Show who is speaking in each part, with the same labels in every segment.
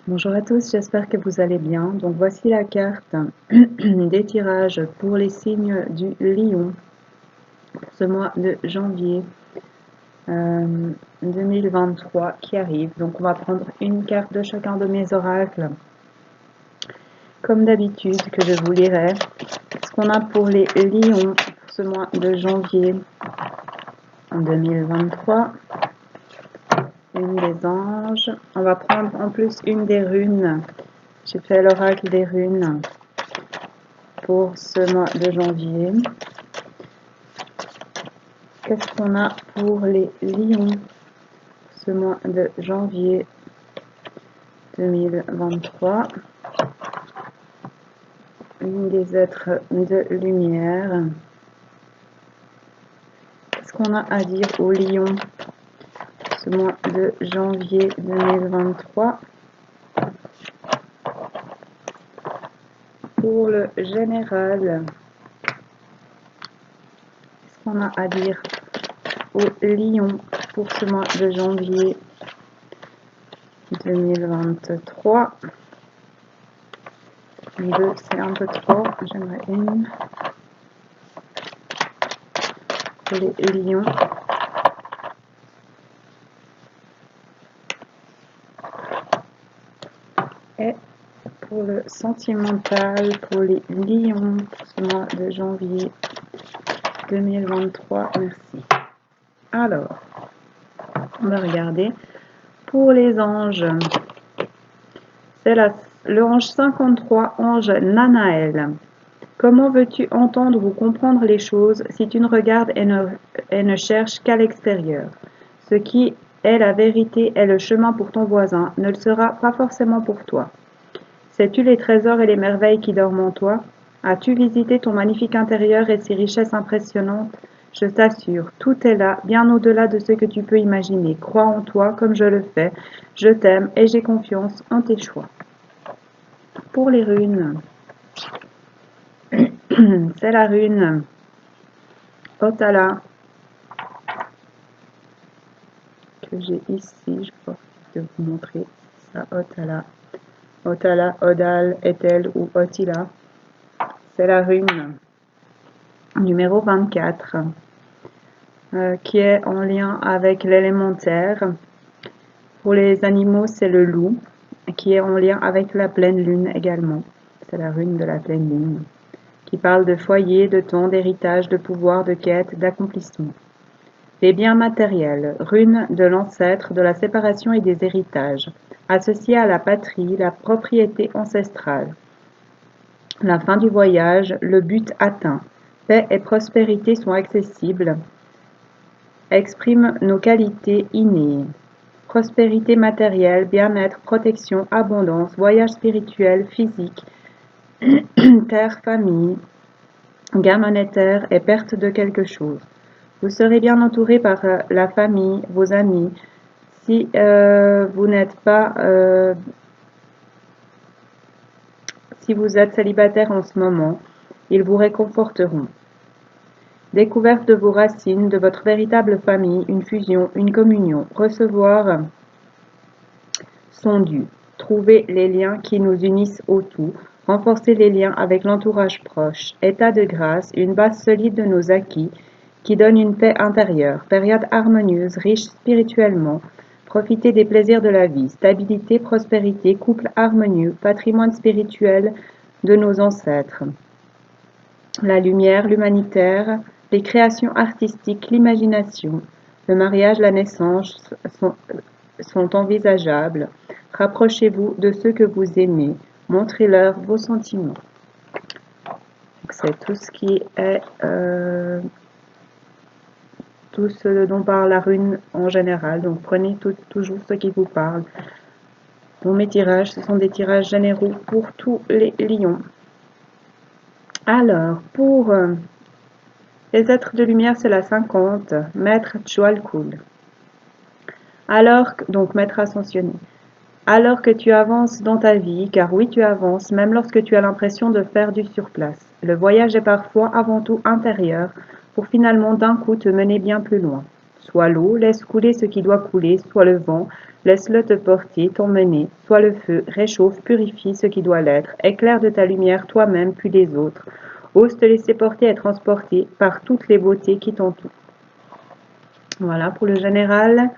Speaker 1: Bonjour à tous, j'espère que vous allez bien. Donc voici la carte des tirages pour les signes du Lion pour ce mois de janvier 2023 qui arrive. Donc on va prendre une carte de chacun de mes oracles, comme d'habitude, que je vous lirai. Ce qu'on a pour les Lions pour ce mois de janvier 2023. Une des anges. On va prendre en plus une des runes. J'ai fait l'oracle des runes pour ce mois de janvier. Qu'est-ce qu'on a pour les lions ce mois de janvier 2023? Une des êtres de lumière. Qu'est-ce qu'on a à dire aux lions ce mois de janvier 2023? Pour le général, qu'est-ce qu'on a à dire aux lions pour ce mois de janvier 2023? Deux, c'est un peu trop. J'aimerais une pour les lions. Et pour le sentimental, pour les lions, pour ce mois de janvier 2023, merci. Alors, on va regarder. Pour les anges, c'est le ange 53, ange Nanaël. Comment veux-tu entendre ou comprendre les choses si tu ne regardes et ne cherches qu'à l'extérieur? Ce qui est la vérité est le chemin pour ton voisin, ne le sera pas forcément pour toi. Sais-tu les trésors et les merveilles qui dorment en toi? As-tu visité ton magnifique intérieur et ses richesses impressionnantes? Je t'assure, tout est là, bien au-delà de ce que tu peux imaginer. Crois en toi comme je le fais. Je t'aime et j'ai confiance en tes choix. Pour les runes, c'est la rune Otala que j'ai ici. Je vais de vous montrer ça. Otala. Otala, Odal, Ethel ou Otila. C'est la rune numéro 24 qui est en lien avec l'élémentaire. Pour les animaux, c'est le loup qui est en lien avec la pleine lune également. C'est la rune de la pleine lune qui parle de foyer, de temps, d'héritage, de pouvoir, de quête, d'accomplissement. Les biens matériels, rune de l'ancêtre, de la séparation et des héritages, associés à la patrie, la propriété ancestrale. La fin du voyage, le but atteint. Paix et prospérité sont accessibles. Exprime nos qualités innées. Prospérité matérielle, bien-être, protection, abondance, voyage spirituel, physique, terre, famille, gain monétaire et perte de quelque chose. Vous serez bien entouré par la famille, vos amis. Si vous n'êtes pas, si vous êtes célibataire en ce moment, ils vous réconforteront. Découverte de vos racines, de votre véritable famille, une fusion, une communion. Recevoir son dû. Trouver les liens qui nous unissent au tout. Renforcer les liens avec l'entourage proche. État de grâce, une base solide de nos acquis qui donne une paix intérieure. Période harmonieuse, riche spirituellement. Profiter des plaisirs de la vie. Stabilité, prospérité, couple harmonieux, patrimoine spirituel de nos ancêtres. La lumière, l'humanitaire, les créations artistiques, l'imagination, le mariage, la naissance sont envisageables. Rapprochez-vous de ceux que vous aimez. Montrez-leur vos sentiments. C'est tout ce qui est tout ce dont parle la rune en général. Donc prenez toujours ce qui vous parle. Pour mes tirages, ce sont des tirages généraux pour tous les lions. Alors, pour les êtres de lumière, c'est la 50, Maître Tchoalcool. Donc Maître ascensionné. Alors que tu avances dans ta vie, car oui tu avances, même lorsque tu as l'impression de faire du surplace. Le voyage est parfois avant tout intérieur, pour finalement d'un coup te mener bien plus loin. Soit l'eau, laisse couler ce qui doit couler, soit le vent, laisse-le te porter, t'emmener, soit le feu, réchauffe, purifie ce qui doit l'être, éclaire de ta lumière toi-même puis les autres, ose te laisser porter et transporter par toutes les beautés qui t'entourent. Voilà pour le général.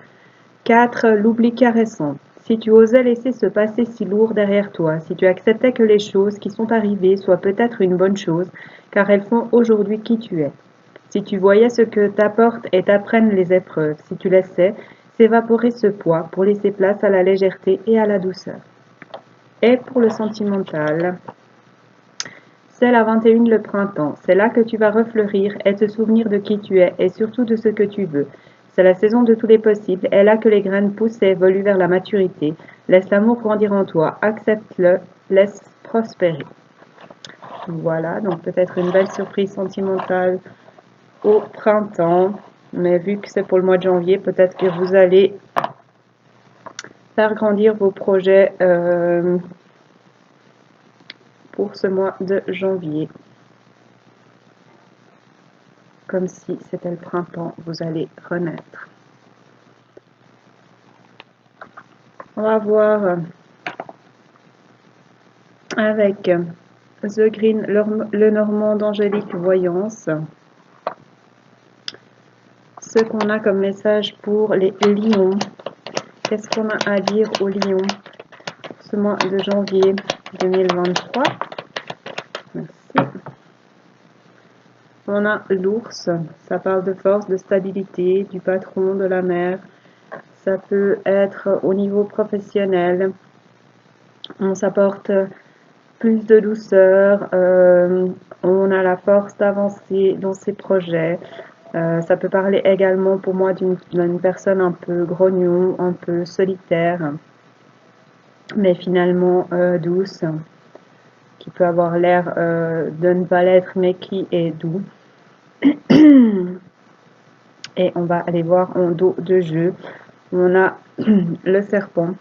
Speaker 1: 4. L'oubli caressant. Si tu osais laisser ce passé si lourd derrière toi, si tu acceptais que les choses qui sont arrivées soient peut-être une bonne chose, car elles font aujourd'hui qui tu es. Si tu voyais ce que t'apportent et t'apprennent les épreuves, si tu laissais s'évaporer ce poids pour laisser place à la légèreté et à la douceur. Et pour le sentimental, c'est la 21 le printemps. C'est là que tu vas refleurir et te souvenir de qui tu es et surtout de ce que tu veux. C'est la saison de tous les possibles, est là que les graines poussent et évoluent vers la maturité. Laisse l'amour grandir en toi, accepte-le, laisse prospérer. Voilà, donc peut-être une belle surprise sentimentale au printemps, mais vu que c'est pour le mois de janvier, peut-être que vous allez faire grandir vos projets pour ce mois de janvier. Comme si c'était le printemps, vous allez renaître. On va voir avec The Green, le Normand d'Angélique Voyance, ce qu'on a comme message pour les lions. Qu'est-ce qu'on a à dire aux lions pour ce mois de janvier 2023? Merci. On a l'ours, ça parle de force, de stabilité, du patron, de la mère. Ça peut être au niveau professionnel. On s'apporte plus de douceur. On a la force d'avancer dans ses projets. Ça peut parler également pour moi d'une personne un peu grognon, un peu solitaire, mais finalement douce, qui peut avoir l'air de ne pas l'être, mais qui est doux. Et on va aller voir en dos de jeu. On a le serpent,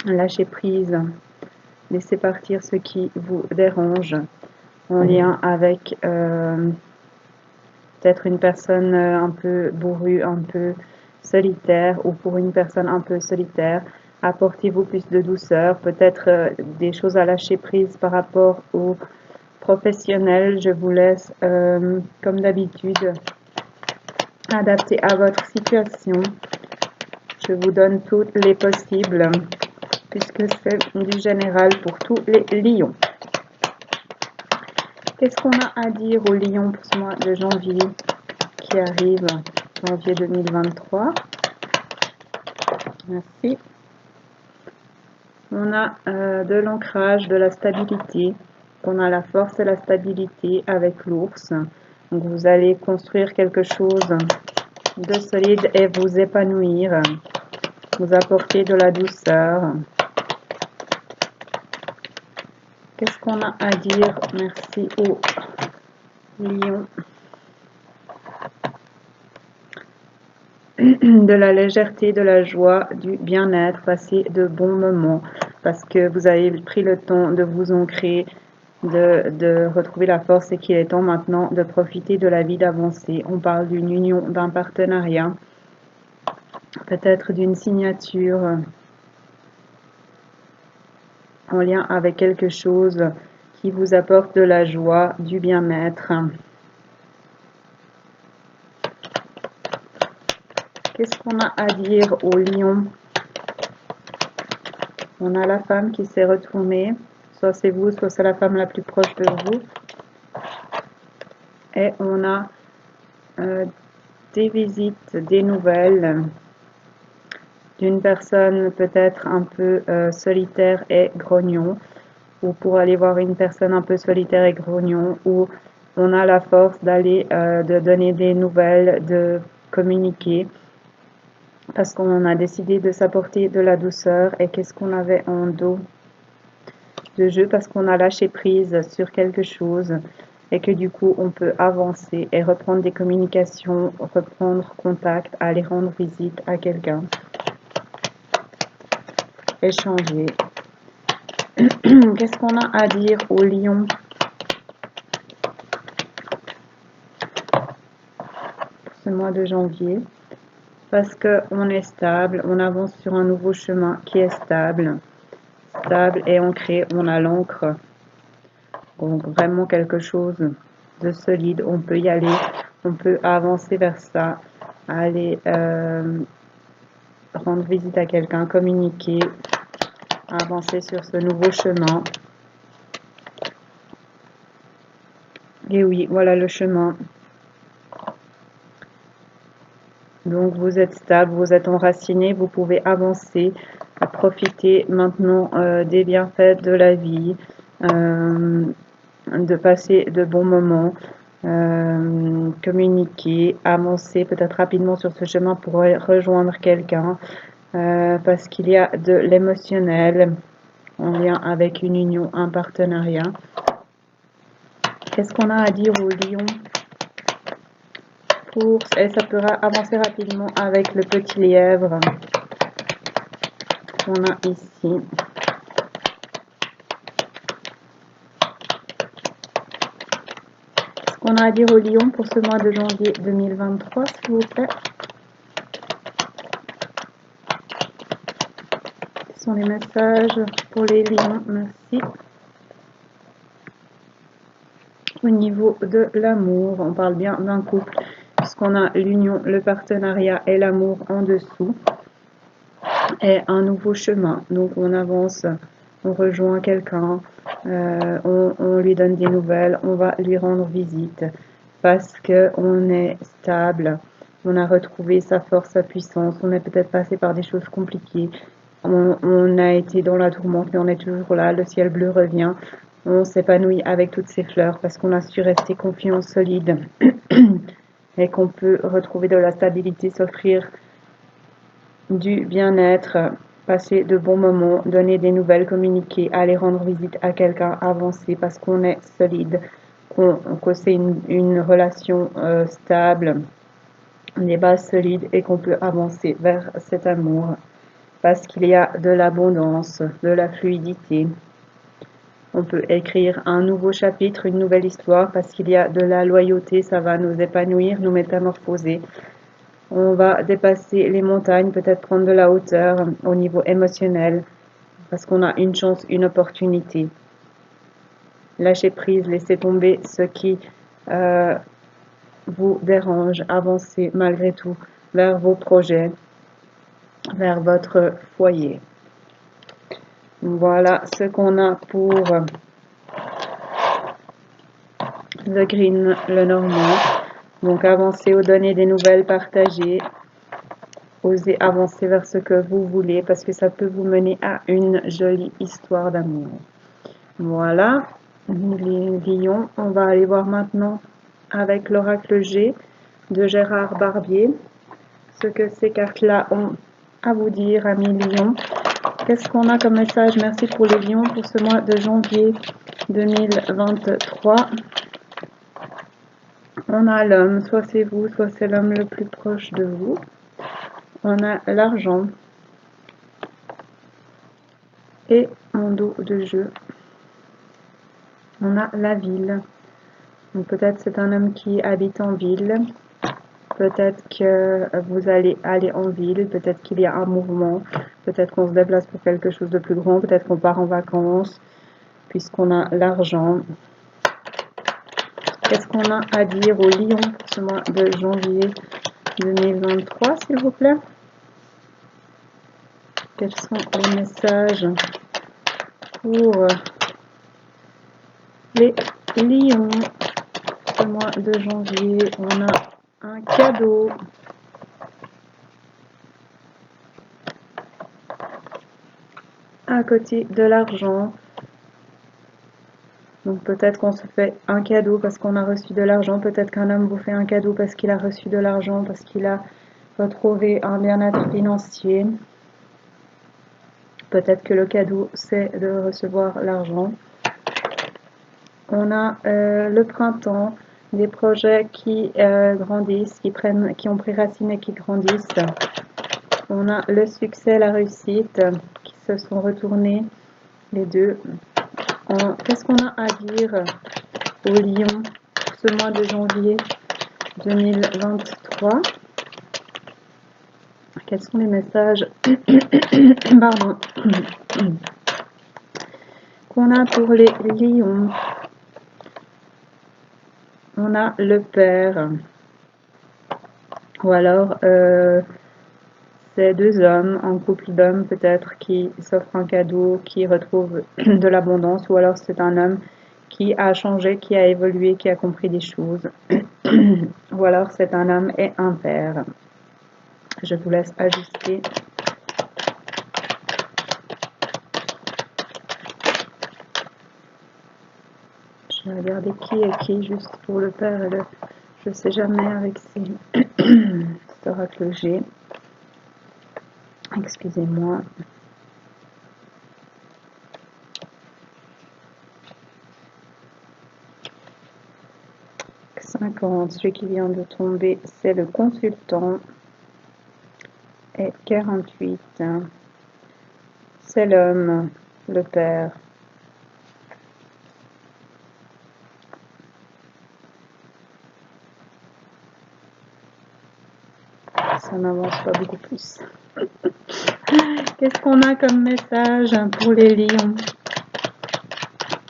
Speaker 1: lâcher prise, laisser partir ce qui vous dérange, en lien avec peut-être une personne un peu bourrue, un peu solitaire, ou pour une personne un peu solitaire, apportez-vous plus de douceur, peut-être des choses à lâcher prise par rapport aux professionnels. Je vous laisse, comme d'habitude, adapter à votre situation. Je vous donne toutes les possibles, puisque c'est du général pour tous les lions. Qu'est-ce qu'on a à dire aux lions pour ce mois de janvier qui arrive, janvier 2023? Merci. On a de l'ancrage, de la stabilité. On a la force et la stabilité avec l'ours. Donc vous allez construire quelque chose de solide et vous épanouir. Vous apporter de la douceur. Qu'est-ce qu'on a à dire? Merci aux lions. De la légèreté, de la joie, du bien-être, passer de bons moments parce que vous avez pris le temps de vous ancrer, de retrouver la force et qu'il est temps maintenant de profiter de la vie, d'avancer. On parle d'une union, d'un partenariat, peut-être d'une signature en lien avec quelque chose qui vous apporte de la joie, du bien-être. Qu'est-ce qu'on a à dire aux lions? On a la femme qui s'est retournée, soit c'est vous, soit c'est la femme la plus proche de vous. Et on a des visites, des nouvelles d'une personne peut-être un peu solitaire et grognon, ou pour aller voir une personne un peu solitaire et grognon, où on a la force d'aller, de donner des nouvelles, de communiquer, parce qu'on a décidé de s'apporter de la douceur. Et qu'est-ce qu'on avait en dos de jeu? Parce qu'on a lâché prise sur quelque chose et que du coup on peut avancer et reprendre des communications, reprendre contact, aller rendre visite à quelqu'un, échanger. Qu'est-ce qu'on a à dire aux lions pour ce mois de janvier? parce qu'on est stable, on avance sur un nouveau chemin qui est stable et ancré, on a l'ancre. Donc vraiment quelque chose de solide, on peut y aller, on peut avancer vers ça, aller rendre visite à quelqu'un, communiquer, avancer sur ce nouveau chemin. Et oui, voilà le chemin. Donc vous êtes stable, vous êtes enraciné, vous pouvez avancer, profiter maintenant des bienfaits de la vie, de passer de bons moments, communiquer, avancer peut-être rapidement sur ce chemin pour rejoindre quelqu'un, parce qu'il y a de l'émotionnel en lien avec une union, un partenariat. Qu'est-ce qu'on a à dire au lion? Et ça pourra avancer rapidement avec le petit lièvre qu'on a ici. Qu'est-ce qu'on a à dire au lion pour ce mois de janvier 2023, s'il vous plaît? Ce sont les messages pour les lions, merci. Au niveau de l'amour, on parle bien d'un couple, puisqu'on a l'union, le partenariat et l'amour en dessous. Et un nouveau chemin. Donc on avance, on rejoint quelqu'un, on lui donne des nouvelles, on va lui rendre visite parce qu'on est stable, on a retrouvé sa force, sa puissance, on est peut-être passé par des choses compliquées, on a été dans la tourmente mais on est toujours là, le ciel bleu revient, on s'épanouit avec toutes ces fleurs parce qu'on a su rester confiant, solide et qu'on peut retrouver de la stabilité, s'offrir du bien-être, passer de bons moments, donner des nouvelles, communiquer, aller rendre visite à quelqu'un, avancer parce qu'on est solide, que c'est une relation stable, des bases solides et qu'on peut avancer vers cet amour parce qu'il y a de l'abondance, de la fluidité. On peut écrire un nouveau chapitre, une nouvelle histoire parce qu'il y a de la loyauté, ça va nous épanouir, nous métamorphoser. On va dépasser les montagnes, peut-être prendre de la hauteur au niveau émotionnel, parce qu'on a une chance, une opportunité. Lâchez prise, laissez tomber ce qui vous dérange, avancez malgré tout vers vos projets, vers votre foyer. Voilà ce qu'on a pour le green, le normand. Donc avancez ou donner des nouvelles, partager. Osez avancer vers ce que vous voulez parce que ça peut vous mener à une jolie histoire d'amour. Voilà, les lions. On va aller voir maintenant avec l'oracle G de Gérard Barbier ce que ces cartes-là ont à vous dire, amis lions. Qu'est-ce qu'on a comme message? Merci pour les lions pour ce mois de janvier 2023. On a l'homme, soit c'est vous, soit c'est l'homme le plus proche de vous. On a l'argent et mon dos de jeu. On a la ville. Donc peut-être c'est un homme qui habite en ville. Peut-être que vous allez aller en ville. Peut-être qu'il y a un mouvement. Peut-être qu'on se déplace pour quelque chose de plus grand. Peut-être qu'on part en vacances puisqu'on a l'argent. Qu'est-ce qu'on a à dire au lion pour ce mois de janvier 2023, s'il vous plaît? Quels sont les messages pour les lions ce mois de janvier? On a un cadeau. À côté de l'argent. Donc peut-être qu'on se fait un cadeau parce qu'on a reçu de l'argent. Peut-être qu'un homme vous fait un cadeau parce qu'il a reçu de l'argent, parce qu'il a retrouvé un bien-être financier. Peut-être que le cadeau, c'est de recevoir l'argent. On a le printemps, des projets qui grandissent, qui ont pris racine et qui grandissent. On a le succès, la réussite qui se sont retournés, les deux. Qu'est-ce qu'on a à dire au lion pour ce mois de janvier 2023? Quels sont les messages pardon, qu'on a pour les lions? On a le père. Ou alors, c'est deux hommes, un couple d'hommes peut-être, qui s'offrent un cadeau, qui retrouvent de l'abondance. Ou alors c'est un homme qui a changé, qui a évolué, qui a compris des choses. Ou alors c'est un homme et un père. Je vous laisse ajuster. Je vais regarder qui est qui, juste pour le père et le... Je ne sais jamais avec ces oracle G. Excusez-moi. 50, celui qui vient de tomber, c'est le consultant. Et 48, c'est l'homme, le père. Ça n'avance pas beaucoup plus. Qu'est-ce qu'on a comme message pour les lions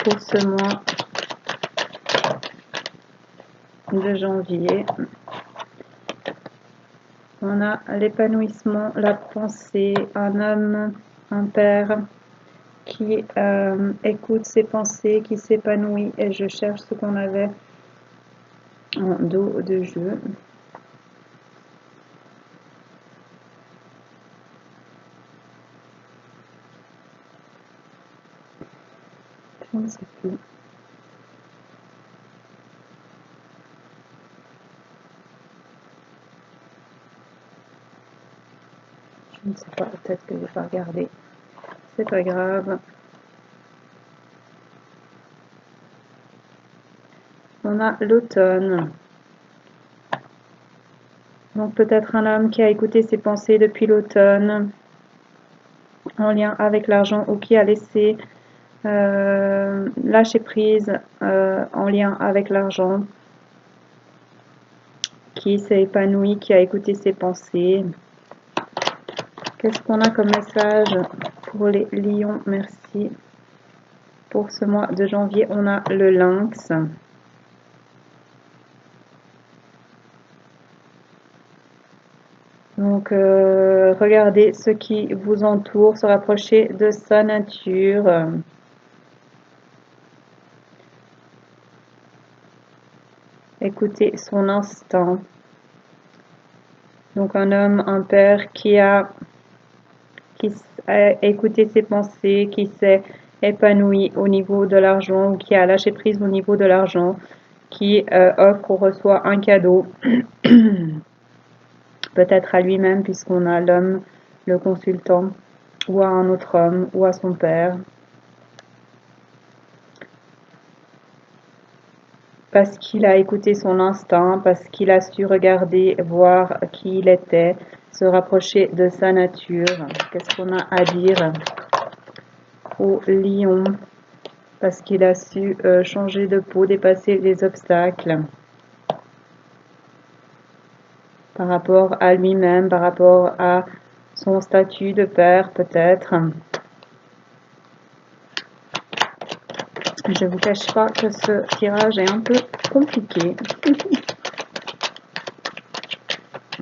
Speaker 1: pour ce mois de janvier? On a l'épanouissement, la pensée, un homme, un père qui écoute ses pensées, qui s'épanouit. Et je cherche ce qu'on avait en dos de jeu. Je ne sais plus. Je ne sais pas, peut-être que je n'ai pas regardé. C'est pas grave. On a l'automne. Donc peut-être un homme qui a écouté ses pensées depuis l'automne en lien avec l'argent ou qui a laissé lâcher prise en lien avec l'argent, qui s'est épanoui, qui a écouté ses pensées. Qu'est-ce qu'on a comme message pour les lions? Merci. Pour ce mois de janvier, on a le lynx. Donc, regardez ce qui vous entoure, se rapprocher de sa nature. Écoutez son instinct. Donc, un homme, un père qui a écouté ses pensées, qui s'est épanoui au niveau de l'argent, ou qui a lâché prise au niveau de l'argent, qui offre ou reçoit un cadeau. Peut-être à lui-même, puisqu'on a l'homme, le consultant, ou à un autre homme, ou à son père. Parce qu'il a écouté son instinct, parce qu'il a su regarder, voir qui il était, se rapprocher de sa nature. Qu'est-ce qu'on a à dire au lion? Parce qu'il a su changer de peau, dépasser les obstacles. Par rapport à lui-même, par rapport à son statut de père peut-être. Je ne vous cache pas que ce tirage est un peu compliqué.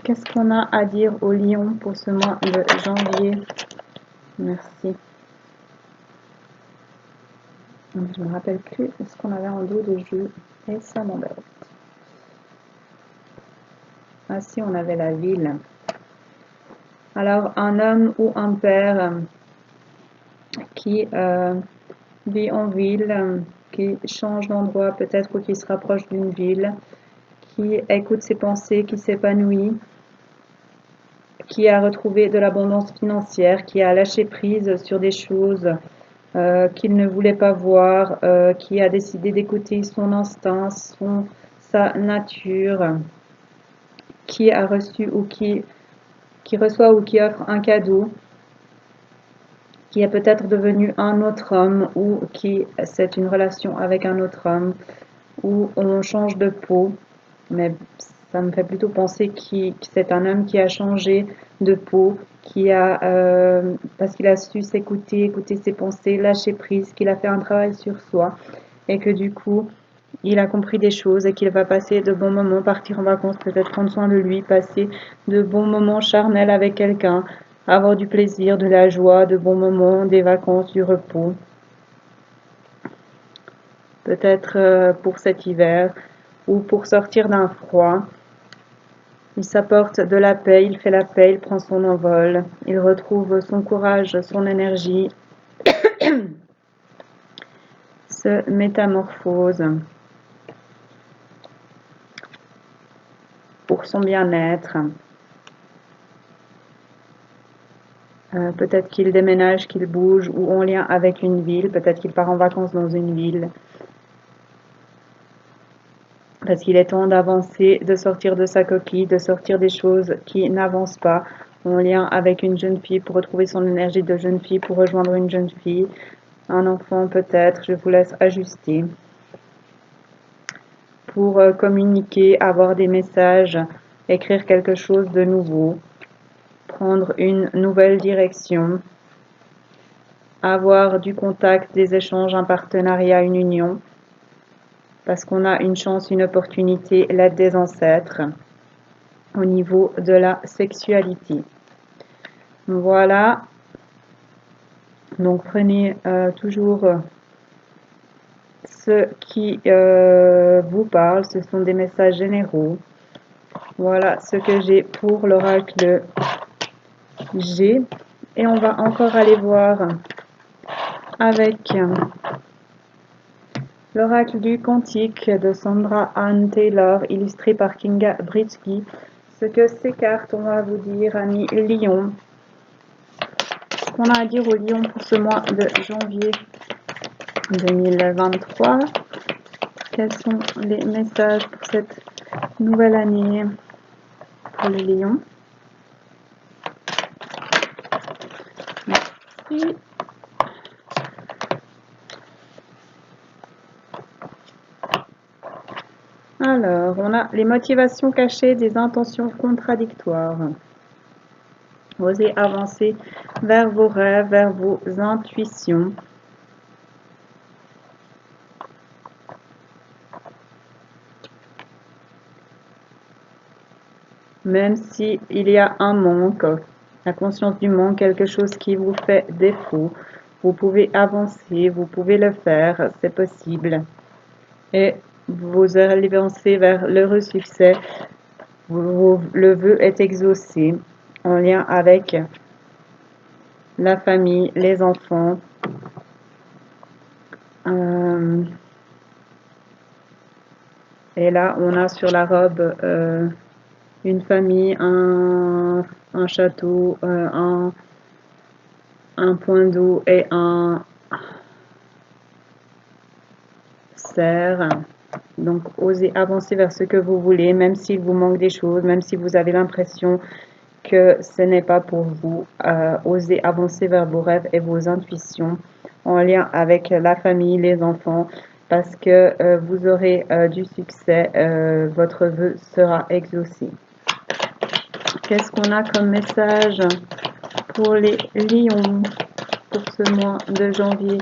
Speaker 1: Qu'est-ce qu'on a à dire au lion pour ce mois de janvier? Merci. Je ne me rappelle plus ce qu'on avait en dos de jeu et ça m'embête. Ah si, on avait la ville. Alors, un homme ou un père qui vit en ville, qui change d'endroit peut-être ou qui se rapproche d'une ville, qui écoute ses pensées, qui s'épanouit, qui a retrouvé de l'abondance financière, qui a lâché prise sur des choses qu'il ne voulait pas voir, qui a décidé d'écouter son instinct, sa nature, qui a reçu ou qui reçoit ou qui offre un cadeau, qui est peut-être devenu un autre homme ou qui c'est une relation avec un autre homme où on change de peau, mais ça me fait plutôt penser que c'est un homme qui a changé de peau, qui a, parce qu'il a su s'écouter, écouter ses pensées, lâcher prise, qu'il a fait un travail sur soi et que du coup, il a compris des choses et qu'il va passer de bons moments, partir en vacances, peut-être prendre soin de lui, passer de bons moments charnels avec quelqu'un, avoir du plaisir, de la joie, de bons moments, des vacances, du repos. Peut-être pour cet hiver ou pour sortir d'un froid. Il s'apporte de la paix, il fait la paix, il prend son envol, il retrouve son courage, son énergie, se métamorphose pour son bien-être. Peut-être qu'il déménage, qu'il bouge ou en lien avec une ville, peut-être qu'il part en vacances dans une ville. Parce qu'il est temps d'avancer, de sortir de sa coquille, de sortir des choses qui n'avancent pas, en lien avec une jeune fille pour retrouver son énergie de jeune fille, pour rejoindre une jeune fille, un enfant peut-être, je vous laisse ajuster. Pour communiquer, avoir des messages, écrire quelque chose de nouveau, prendre une nouvelle direction, avoir du contact, des échanges, un partenariat, une union, parce qu'on a une chance, une opportunité, l'aide des ancêtres au niveau de la sexualité. Voilà, donc prenez toujours ce qui vous parle, ce sont des messages généraux. Voilà ce que j'ai pour l'oracle G. Et on va encore aller voir avec l'oracle du Cantique de Sandra Anne Taylor, illustré par Kinga Britsky. Ce que ces cartes ont à vous dire, amis Lion. Ce qu'on a à dire aux Lions pour ce mois de janvier 2023. Quels sont les messages pour cette nouvelle année pour les Lions? Merci. Alors, on a les motivations cachées des intentions contradictoires. Osez avancer vers vos rêves, vers vos intuitions. Même s'il y a un manque, la conscience du manque, quelque chose qui vous fait défaut, vous pouvez avancer, vous pouvez le faire, c'est possible. Et vous allez avancer vers l'heureux succès. Le vœu est exaucé en lien avec la famille, les enfants. Et là, on a sur la robe une famille, un château, un point d'eau et un cerf. Donc, osez avancer vers ce que vous voulez, même s'il vous manque des choses, même si vous avez l'impression que ce n'est pas pour vous. Osez avancer vers vos rêves et vos intuitions en lien avec la famille, les enfants, parce que vous aurez du succès, votre vœu sera exaucé. Qu'est-ce qu'on a comme message pour les lions pour ce mois de janvier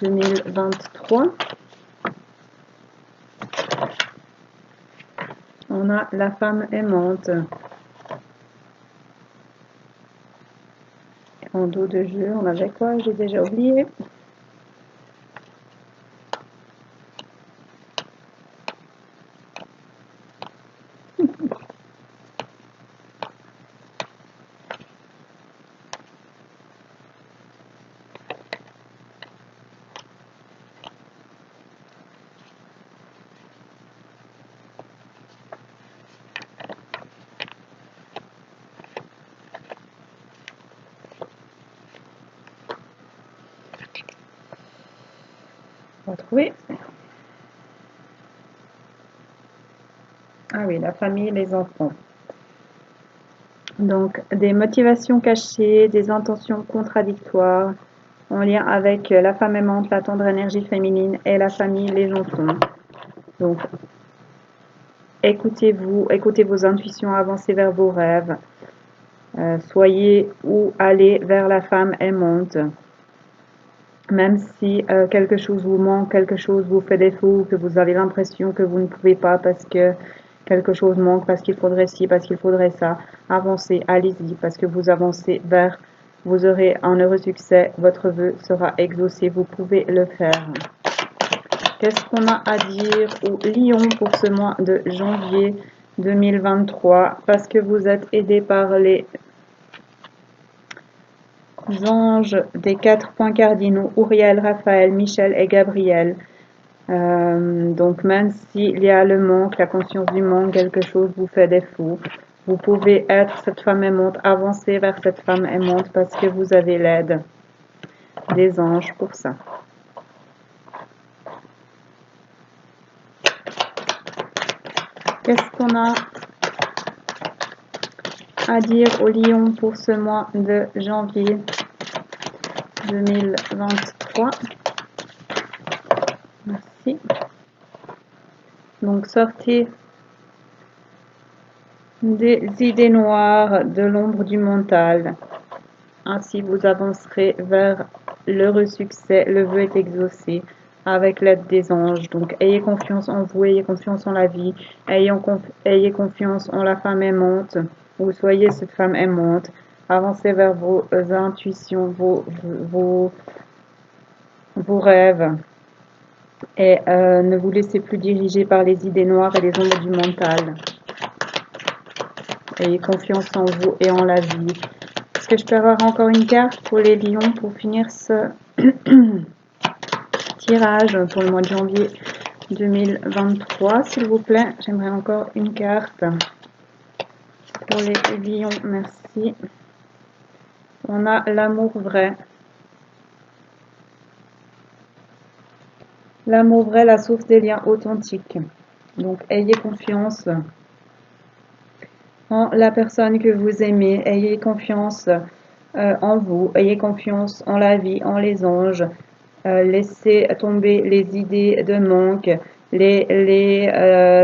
Speaker 1: 2023? On a la femme aimante. En dos de jeu, on avait quoi? J'ai déjà oublié. Retrouver. Ah oui, la famille, les enfants. Donc, des motivations cachées, des intentions contradictoires en lien avec la femme aimante, la tendre énergie féminine et la famille, les enfants. Donc, écoutez-vous, écoutez vos intuitions, avancez vers vos rêves. Soyez ou allez vers la femme aimante. Même si quelque chose vous manque, quelque chose vous fait défaut, que vous avez l'impression que vous ne pouvez pas parce que quelque chose manque, parce qu'il faudrait ci, parce qu'il faudrait ça, avancez, allez-y, parce que vous avancez vers, vous aurez un heureux succès, votre vœu sera exaucé, vous pouvez le faire. Qu'est-ce qu'on a à dire aux lions pour ce mois de janvier 2023? Parce que vous êtes aidés par les anges des 4 points cardinaux, Uriel, Raphaël, Michel et Gabriel. Donc même s'il y a le manque, la conscience du manque, quelque chose vous fait défaut, vous pouvez être cette femme aimante, avancer vers cette femme aimante parce que vous avez l'aide des anges pour ça. Qu'est-ce qu'on a à dire aux lions pour ce mois de janvier 2023? Merci. Donc sortez des idées noires, de l'ombre du mental. Ainsi vous avancerez vers l'heureux succès, le vœu est exaucé avec l'aide des anges. Donc ayez confiance en vous, ayez confiance en la vie, ayez confiance en la femme aimante, ou soyez cette femme aimante. Avancez vers vos intuitions, vos rêves, et ne vous laissez plus diriger par les idées noires et les ombres du mental. Ayez confiance en vous et en la vie. Est-ce que je peux avoir encore une carte pour les lions pour finir ce tirage pour le mois de janvier 2023, s'il vous plaît? J'aimerais encore une carte pour les lions. Merci. On a l'amour vrai. L'amour vrai, la source des liens authentiques. Donc, ayez confiance en la personne que vous aimez. Ayez confiance en vous. Ayez confiance en la vie, en les anges. Laissez tomber les idées de manque, les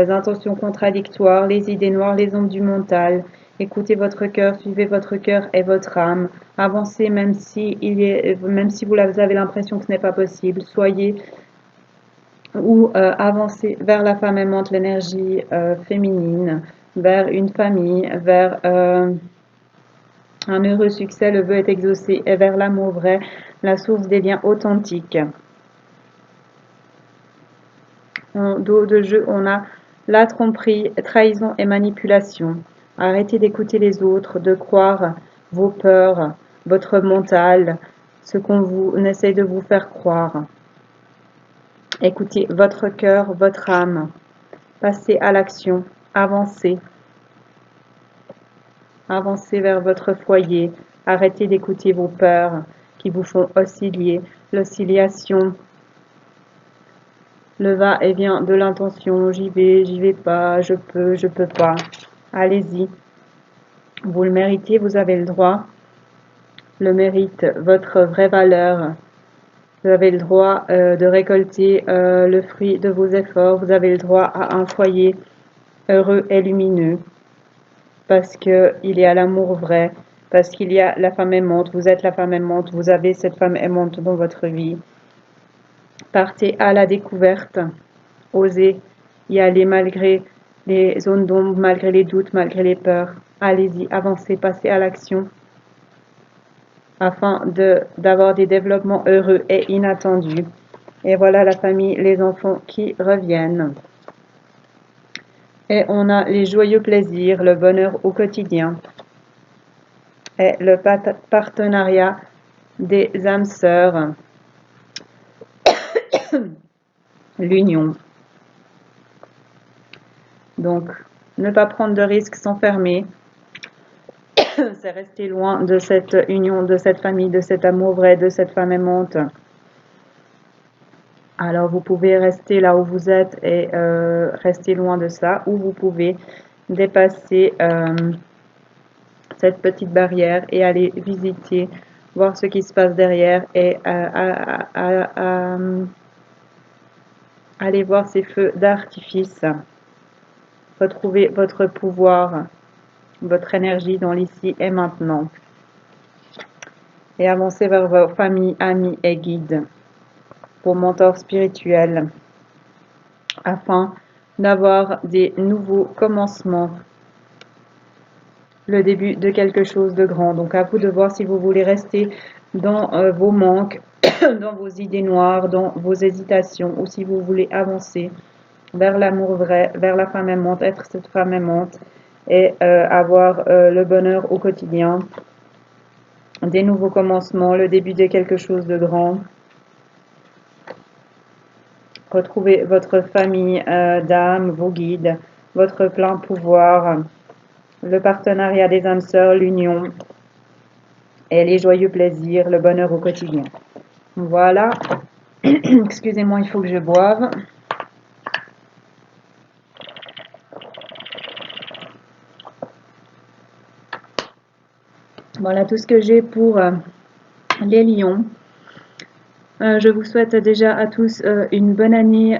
Speaker 1: intentions contradictoires, les idées noires, les ombres du mental. Écoutez votre cœur, suivez votre cœur et votre âme. Avancez même si vous avez l'impression que ce n'est pas possible. Soyez ou avancez vers la femme aimante, l'énergie féminine, vers une famille, vers un heureux succès, le vœu est exaucé, et vers l'amour vrai, la source des liens authentiques. En dos de jeu, on a la tromperie, trahison et manipulation. Arrêtez d'écouter les autres, de croire vos peurs, votre mental, ce qu'on essaie de vous faire croire. Écoutez votre cœur, votre âme. Passez à l'action, avancez. Avancez vers votre foyer. Arrêtez d'écouter vos peurs qui vous font osciller. L'oscillation, le va-et-vient de l'intention. J'y vais pas, je peux pas. Allez-y. Vous le méritez, vous avez le droit. Le mérite, votre vraie valeur. Vous avez le droit de récolter le fruit de vos efforts. Vous avez le droit à un foyer heureux et lumineux. Parce qu'il y a l'amour vrai. Parce qu'il y a la femme aimante. Vous êtes la femme aimante. Vous avez cette femme aimante dans votre vie. Partez à la découverte. Osez y aller malgré les zones d'ombre, malgré les doutes, malgré les peurs. Allez-y, avancez, passez à l'action. Afin d'avoir des développements heureux et inattendus. Et voilà la famille, les enfants qui reviennent. Et on a les joyeux plaisirs, le bonheur au quotidien. Et le partenariat des âmes sœurs. L'union. Donc, ne pas prendre de risques, s'enfermer. C'est rester loin de cette union, de cette famille, de cet amour vrai, de cette femme aimante. Alors vous pouvez rester là où vous êtes et rester loin de ça, ou vous pouvez dépasser cette petite barrière et aller visiter, voir ce qui se passe derrière et aller voir ces feux d'artifice. Retrouvez votre pouvoir, votre énergie dans l'ici et maintenant. Et avancez vers vos familles, amis et guides, vos mentors spirituels, afin d'avoir des nouveaux commencements, le début de quelque chose de grand. Donc à vous de voir si vous voulez rester dans vos manques, dans vos idées noires, dans vos hésitations, ou si vous voulez avancer vers l'amour vrai, vers la femme aimante, être cette femme aimante et avoir le bonheur au quotidien, des nouveaux commencements, le début de quelque chose de grand. Retrouvez votre famille d'âme, vos guides, votre plein pouvoir, le partenariat des âmes sœurs, l'union et les joyeux plaisirs, le bonheur au quotidien. Voilà. Excusez-moi, il faut que je boive. Voilà tout ce que j'ai pour les lions. Je vous souhaite déjà à tous une bonne année